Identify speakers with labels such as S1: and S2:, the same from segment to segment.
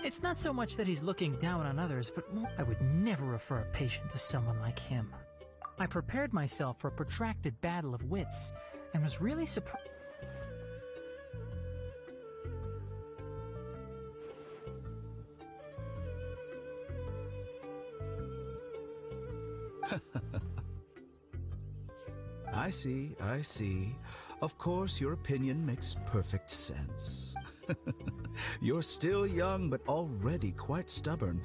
S1: It's not so much that he's looking down on others, but I would never refer a patient to someone like him. I prepared myself for a protracted battle of wits, and was really surprised.
S2: I see. Of course, your opinion makes perfect sense. You're still young, but already quite stubborn.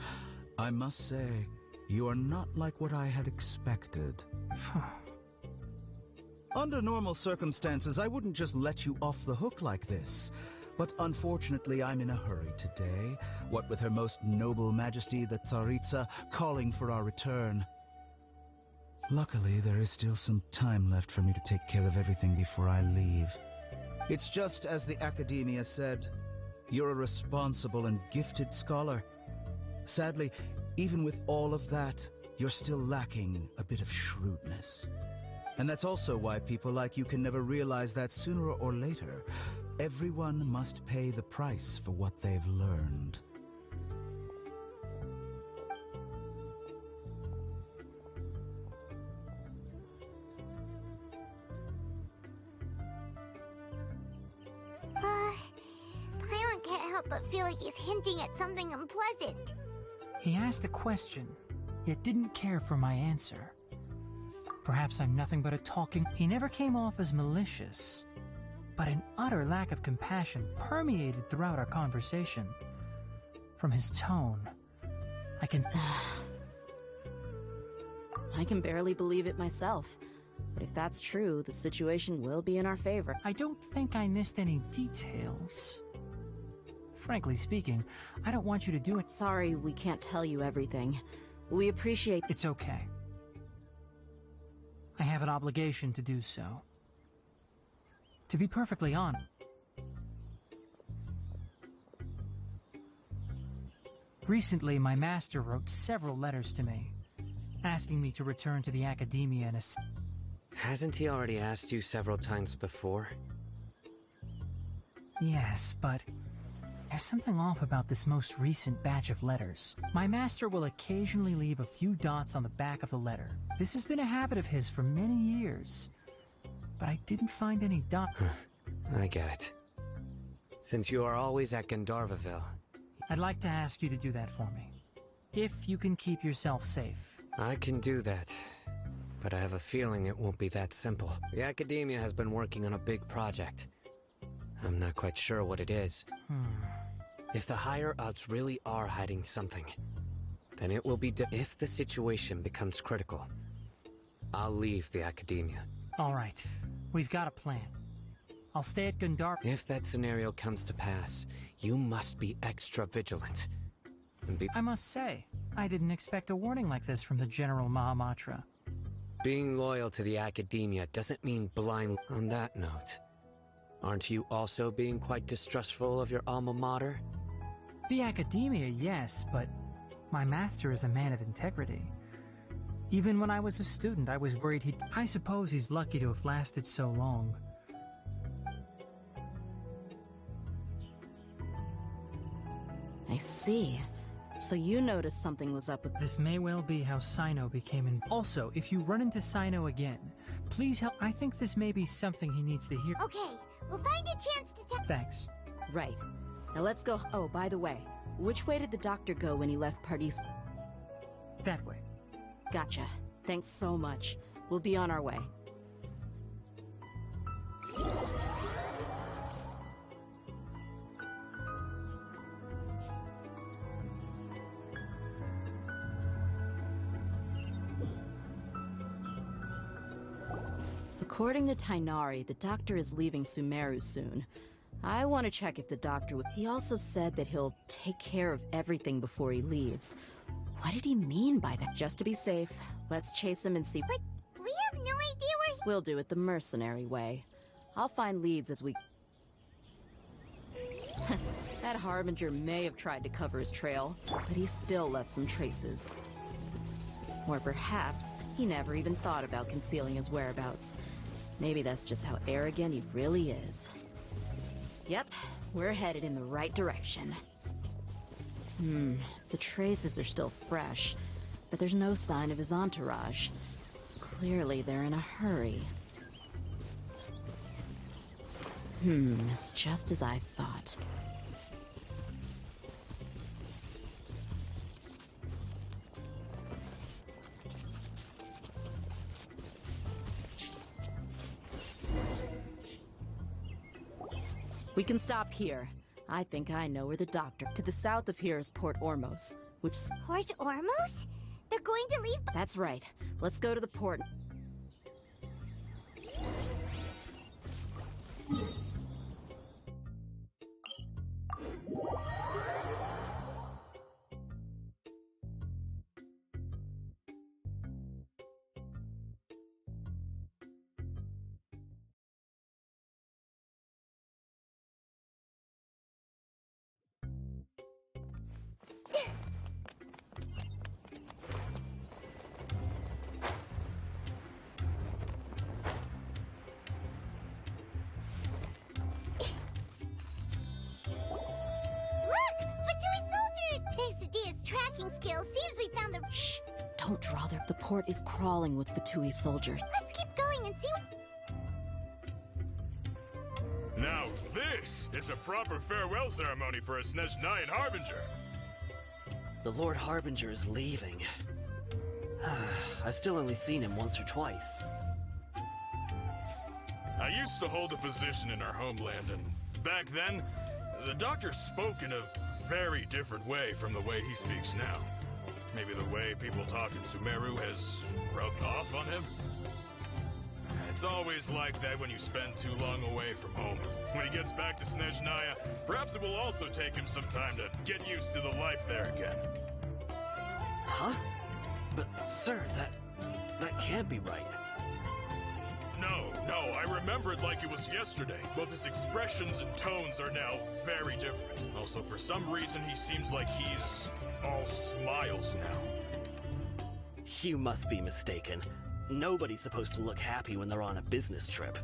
S2: I must say, you are not like what I had expected. Under normal circumstances, I wouldn't just let you off the hook like this. But unfortunately, I'm in a hurry today, what with Her Most Noble Majesty the Tsaritsa calling for our return. Luckily, there is still some time left for me to take care of everything before I leave. It's just as the Academia said, you're a responsible and gifted scholar. Sadly, even with all of that, you're still lacking a bit of shrewdness. And that's also why people like you can never realize that sooner or later, everyone must pay the price for what they've learned.
S3: Paimon can't help but feel like he's hinting at something unpleasant.
S1: He asked a question, yet didn't care for my answer. Perhaps I'm nothing but a talking... He never came off as malicious, but an utter lack of compassion permeated throughout our conversation. From his tone, I can
S4: barely believe it myself. But if that's true, the situation will be in our favor.
S1: I don't think I missed any details. Frankly speaking, I don't want you to do it.
S4: Sorry, we can't tell you everything. We appreciate...
S1: It's okay. I have an obligation to do so. To be perfectly honest, recently my master wrote several letters to me, asking me to return to the Academia in a...
S5: Hasn't he already asked you several times before?
S1: Yes, but there's something off about this most recent batch of letters. My master will occasionally leave a few dots on the back of the letter. This has been a habit of his for many years, but I didn't find any dots.
S5: I get it. Since you are always at Gandharvaville...
S1: I'd like to ask you to do that for me. If you can keep yourself safe.
S5: I can do that. But I have a feeling it won't be that simple. The Academia has been working on a big project. I'm not quite sure what it is. If the higher-ups really are hiding something, then it will be if the situation becomes critical, I'll leave the Academia.
S1: All right. We've got a plan. I'll stay at Gundar.
S5: If that scenario comes to pass, you must be extra vigilant. And
S1: I must say, I didn't expect a warning like this from the General Mahamatra.
S5: Being loyal to the Academia doesn't mean blind. On that note, aren't you also being quite distrustful of your alma mater?
S1: The Academia, yes, but my master is a man of integrity. Even when I was a student, I was worried he'd... I suppose he's lucky to have lasted so long.
S4: I see. So you noticed something was up with...
S1: This may well be how Sino became in... Also, if you run into Sino again, please help. I think this may be something he needs to hear.
S3: Okay, we'll find a chance to tell...
S1: Thanks.
S4: Right. Now let's go... Oh, by the way, which way did the doctor go when he left Pardis?
S1: That way.
S4: Gotcha. Thanks so much. We'll be on our way. According to Tainari, the doctor is leaving Sumeru soon. I want to check if the doctor would... He also said that he'll take care of everything before he leaves. What did he mean by that? Just to be safe, let's chase him and see...
S3: But we have no idea where he...
S4: We'll do it the mercenary way. I'll find leads as we... That Harbinger may have tried to cover his trail, but he still left some traces. Or perhaps he never even thought about concealing his whereabouts. Maybe that's just how arrogant he really is. Yep, we're headed in the right direction. The traces are still fresh, but there's no sign of his entourage. Clearly they're in a hurry. It's just as I thought. We can stop here. I think I know where the doctor... To the south of here is Port Ormos, which...
S3: Port Ormos? They're going to leave?
S4: That's right. Let's go to the port.
S3: Skills seems we found the...
S4: Shh! Don't draw there. The port is crawling with Fatui soldiers.
S3: Let's keep going and see what...
S6: Now this is a proper farewell ceremony for a Snezhnayan Harbinger.
S7: The Lord Harbinger is leaving. I've still only seen him once or twice.
S6: I used to hold a position in our homeland, and back then, the doctor spoke in a very different way from the way he speaks now. Maybe the way people talk in Sumeru has rubbed off on him? It's always like that when you spend too long away from home. When he gets back to Snezhnaya, perhaps it will also take him some time to get used to the life there again.
S7: Huh? But, sir, that can't be right.
S6: No, I remember it like it was yesterday. Both his expressions and tones are now very different. Also, for some reason, he seems like he's all smiles now.
S7: You must be mistaken. Nobody's supposed to look happy when they're on a business trip.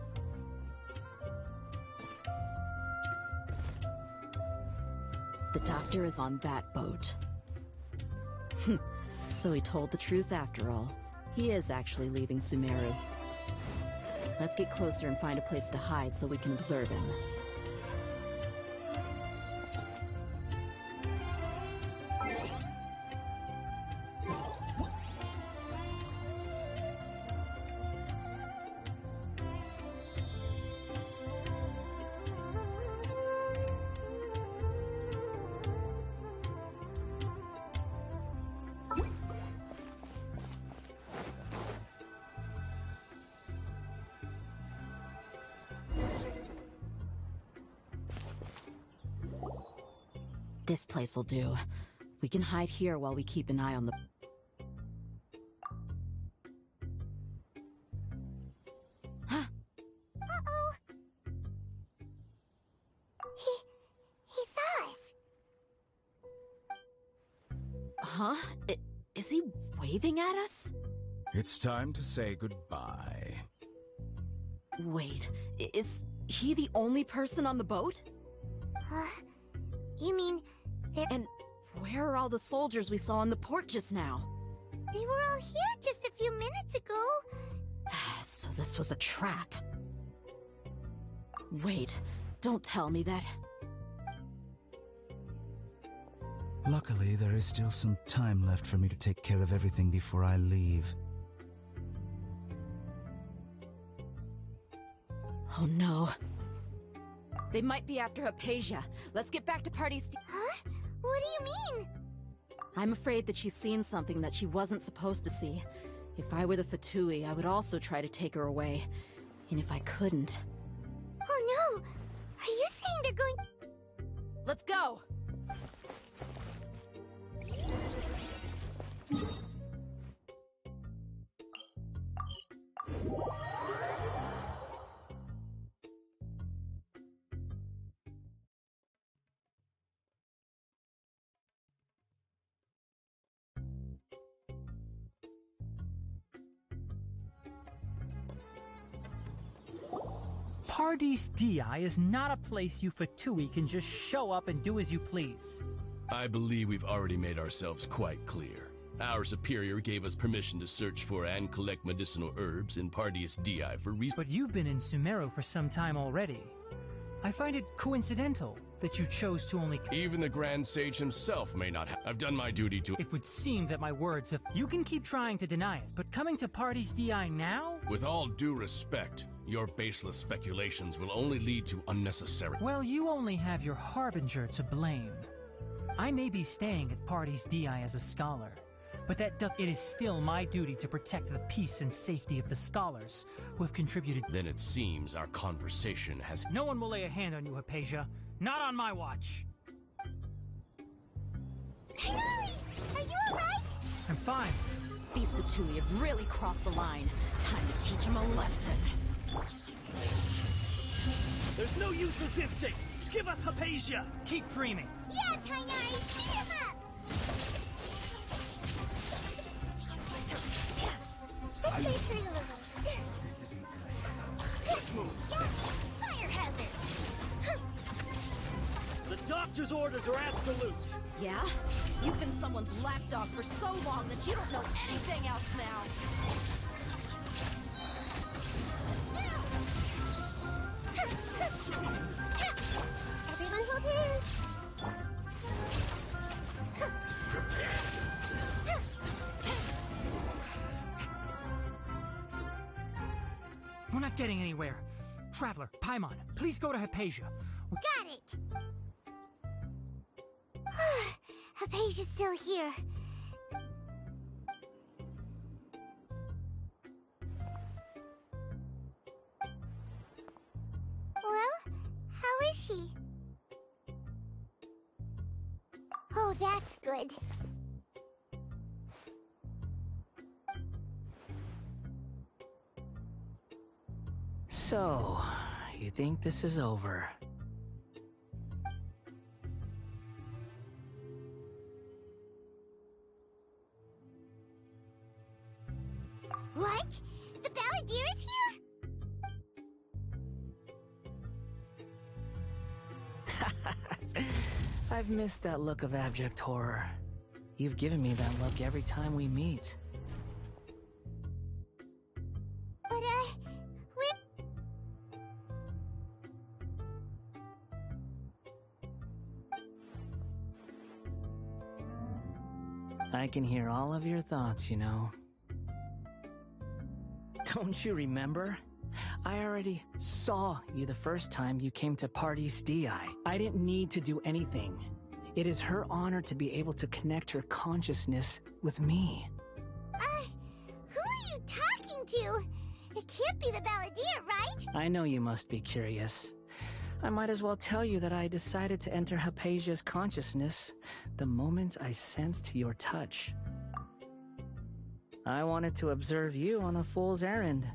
S4: The doctor is on that boat. So he told the truth after all. He is actually leaving Sumeru. Let's get closer and find a place to hide so we can observe him. This place will do. We can hide here while we keep an eye on the...
S3: Uh-oh. He saw us.
S4: Huh? Is he waving at us?
S2: It's time to say goodbye.
S4: Wait, is he the only person on the boat?
S3: You mean...
S4: And where are all the soldiers we saw in the port just now?
S3: They were all here just a few minutes ago.
S4: So this was a trap. Wait, don't tell me that...
S2: Luckily, there is still some time left for me to take care of everything before I leave.
S4: Oh no. They might be after Hypatia. Let's get back to Party's...
S3: Huh? What do you mean?
S4: I'm afraid that she's seen something that she wasn't supposed to see. If I were the Fatui, I would also try to take her away. And if I couldn't...
S3: Oh no! Are you saying they're going...
S4: Let's go!
S1: Paradis Di is not a place you Fatui can just show up and do as you please.
S8: I believe we've already made ourselves quite clear. Our superior gave us permission to search for and collect medicinal herbs in Pardius Di for reasons.
S1: But you've been in Sumeru for some time already. I find it coincidental that you chose to only...
S8: Even the Grand Sage himself may not have. I've done my duty to...
S1: It would seem that my words have... You can keep trying to deny it, but coming to Pardius Di now?
S8: With all due respect, your baseless speculations will only lead to unnecessary...
S1: Well, you only have your Harbinger to blame. I may be staying at Pardius Di as a scholar, but it is still my duty to protect the peace and safety of the scholars who have contributed...
S8: Then it seems our conversation has...
S1: No one will lay a hand on you, Hypatia. Not on my watch.
S3: Harry! Are you alright?
S1: I'm fine.
S4: These Fatui have really crossed the line. Time to teach them a lesson.
S9: There's no use resisting! Give us Hypatia!
S1: Keep dreaming.
S3: Yeah, Tainari! Beat him up! This may hurt a little.
S9: This isn't good. Let's move.
S3: Yeah, fire hazard!
S9: The doctor's orders are absolute.
S4: Yeah? You've been someone's lapdog for so long that you don't know anything else now.
S3: Everyone hold hands!
S1: We're not getting anywhere. Traveler, Paimon, please go to Hypatia.
S3: Got it! Hypatia's still here. Well, how is she? Oh, that's good.
S10: So, you think this is over?
S3: What? The Balladeer is here?
S10: I've missed that look of abject horror. You've given me that look every time we meet.
S3: But, we're...
S10: I can hear all of your thoughts, you know. Don't you remember? I already saw you the first time you came to Pardius Di. I didn't need to do anything. It is her honor to be able to connect her consciousness with me.
S3: Who are you talking to? It can't be the Balladeer, right?
S10: I know you must be curious. I might as well tell you that I decided to enter Hypatia's consciousness the moment I sensed your touch. I wanted to observe you on a fool's errand.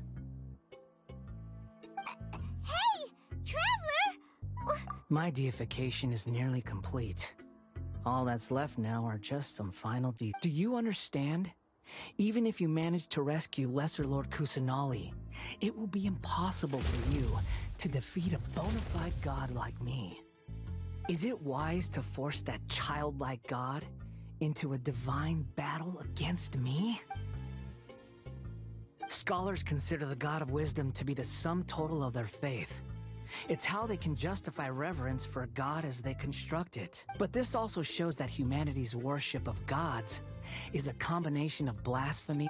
S3: Hey! Traveler!
S10: My deification is nearly complete. All that's left now are just some final details. Do you understand? Even if you manage to rescue Lesser Lord Kusanali, it will be impossible for you to defeat a bona fide god like me. Is it wise to force that childlike god into a divine battle against me? Scholars consider the God of Wisdom to be the sum total of their faith. It's how they can justify reverence for a god as they construct it. But this also shows that humanity's worship of gods is a combination of blasphemy.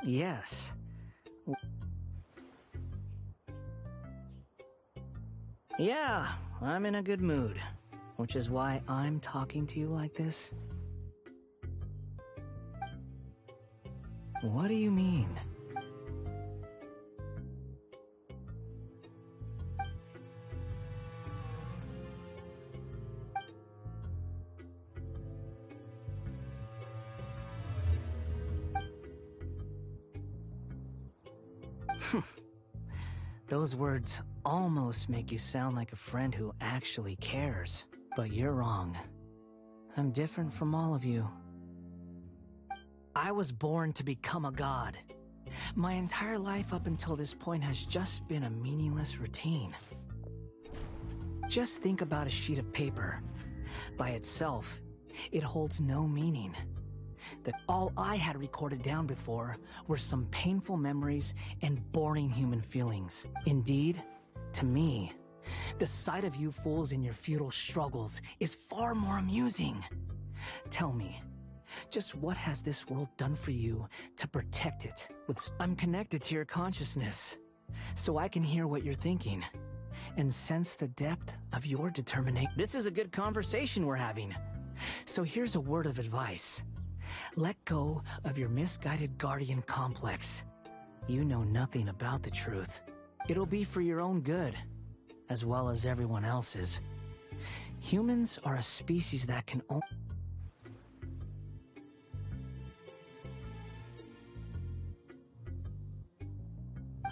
S10: Yes. Yeah, I'm in a good mood, which is why I'm talking to you like this. What do you mean? Those words almost make you sound like a friend who actually cares. But you're wrong. I'm different from all of you. I was born to become a god. My entire life up until this point has just been a meaningless routine. Just think about a sheet of paper. By itself, it holds no meaning. That all I had recorded down before were some painful memories and boring human feelings. Indeed, to me, the sight of you fools in your futile struggles is far more amusing. Tell me, just what has this world done for you to protect it? I'm connected to your consciousness, so I can hear what you're thinking and sense the depth of your determination. This is a good conversation we're having. So here's a word of advice. Let go of your misguided guardian complex. You know nothing about the truth. It'll be for your own good, as well as everyone else's. Humans are a species that can only...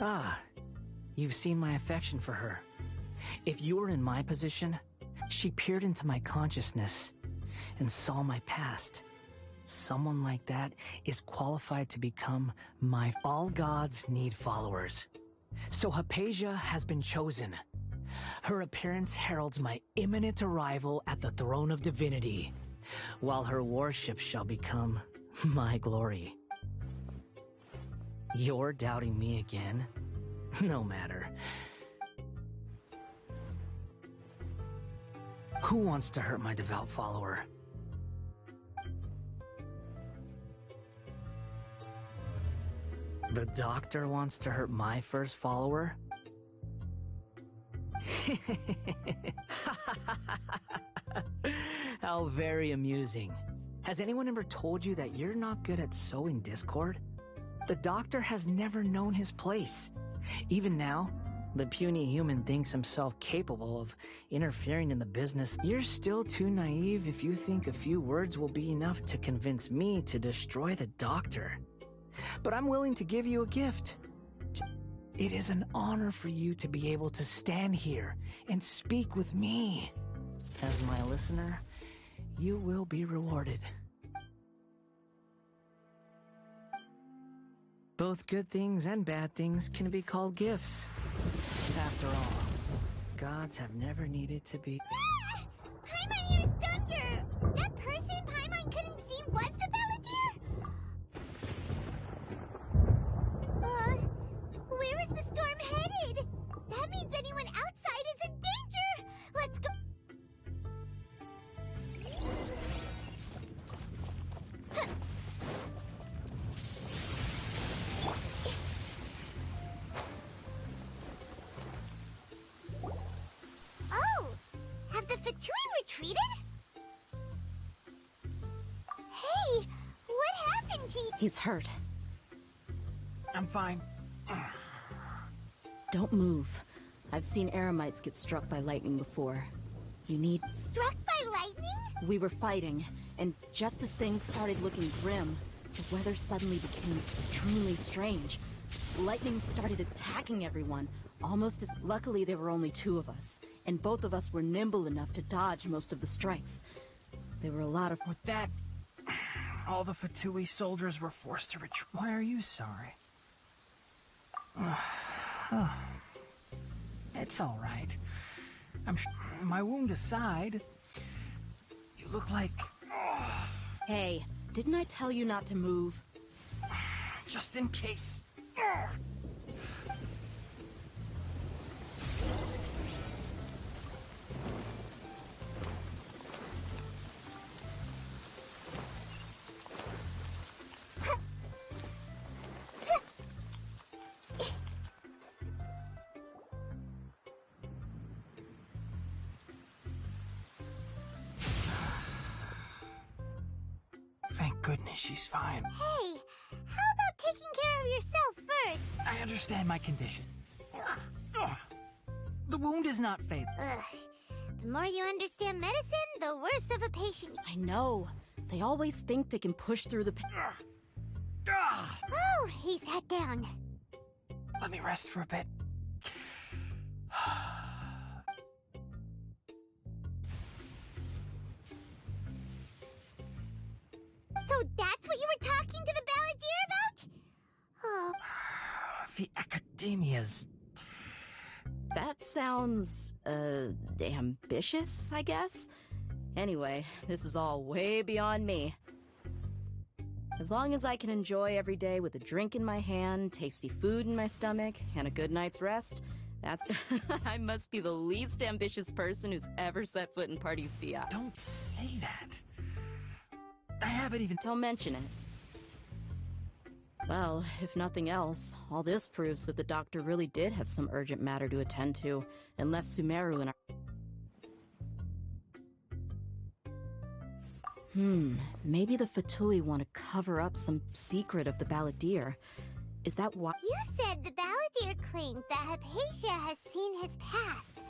S10: Ah, you've seen my affection for her. If you were in my position, she peered into my consciousness and saw my past. Someone like that is qualified to become my... All gods need followers. So Hypatia has been chosen. Her appearance heralds my imminent arrival at the throne of divinity, while her worship shall become my glory. You're doubting me again? No matter. Who wants to hurt my devout follower? The doctor wants to hurt my first follower? How very amusing. Has anyone ever told you that you're not good at sowing discord? The doctor has never known his place. Even now, the puny human thinks himself capable of interfering in the business. You're still too naive if you think a few words will be enough to convince me to destroy the doctor. But I'm willing to give you a gift. It is an honor for you to be able to stand here and speak with me. As my listener, you will be rewarded. Both good things and bad things can be called gifts. After all, gods have never needed to be...
S3: Ah! Paimon, here's Thunder! That person Paimon couldn't see was the Balladeer? Where is the storm headed? That means anyone outside is in danger! Let's go... Oh! Have the Fatui retreated? Hey! What happened to you?
S4: He's hurt.
S1: I'm fine.
S4: Don't move. I've seen Eremites get struck by lightning before. You need...
S3: Struck by lightning?
S4: We were fighting, and just as things started looking grim, the weather suddenly became extremely strange. Lightning started attacking everyone, almost as... Luckily, there were only two of us, and both of us were nimble enough to dodge most of the strikes. There were a lot of...
S1: With that, all the Fatui soldiers were forced to retreat. Why are you sorry? It's all right. I'm sure. My wound aside, you look like...
S4: Hey, didn't I tell you not to move?
S1: Just in case. Thank goodness she's fine.
S3: Hey, how about taking care of yourself first?
S1: I understand my condition. The wound is not fatal.
S3: Ugh. The more you understand medicine, the worse of a patient.
S4: I know. They always think they can push through the...
S3: Oh, he sat down.
S1: Let me rest for a bit.
S3: So that's what you were talking to the Balladeer about? Oh.
S1: The Academia's...
S4: That sounds, ambitious, I guess? Anyway, this is all way beyond me. As long as I can enjoy every day with a drink in my hand, tasty food in my stomach, and a good night's rest, I must be the least ambitious person who's ever set foot in Party's DI.
S1: Don't say that. I haven't even...
S4: Don't mention it. Well, if nothing else, all this proves that the doctor really did have some urgent matter to attend to, and left Sumeru in our... Maybe the Fatui want to cover up some secret of the Balladeer. Is that why—
S3: You said the Balladeer claimed that Hypatia has seen his past,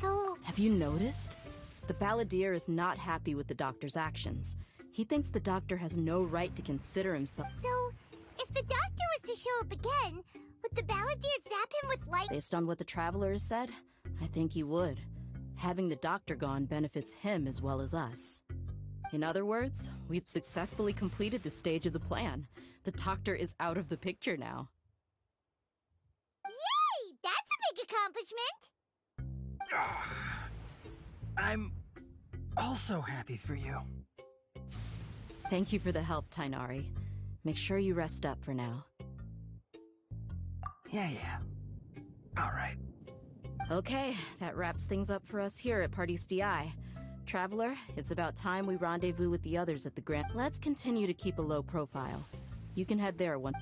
S3: so...
S4: Have you noticed? The Balladeer is not happy with the doctor's actions. He thinks the doctor has no right to consider himself—
S3: So, if the doctor was to show up again, would the Balladeer zap him with light—
S4: Based on what the Traveler has said, I think he would. Having the doctor gone benefits him as well as us. In other words, we've successfully completed this stage of the plan. The doctor is out of the picture now.
S3: Yay! That's a big accomplishment!
S1: I'm also happy for you.
S4: Thank you for the help, Tainari. Make sure you rest up for now.
S1: Yeah. All right.
S4: Okay, that wraps things up for us here at Party's DI. Traveler, it's about time we rendezvous with the others at the Grand. Let's continue to keep a low profile. You can head there once.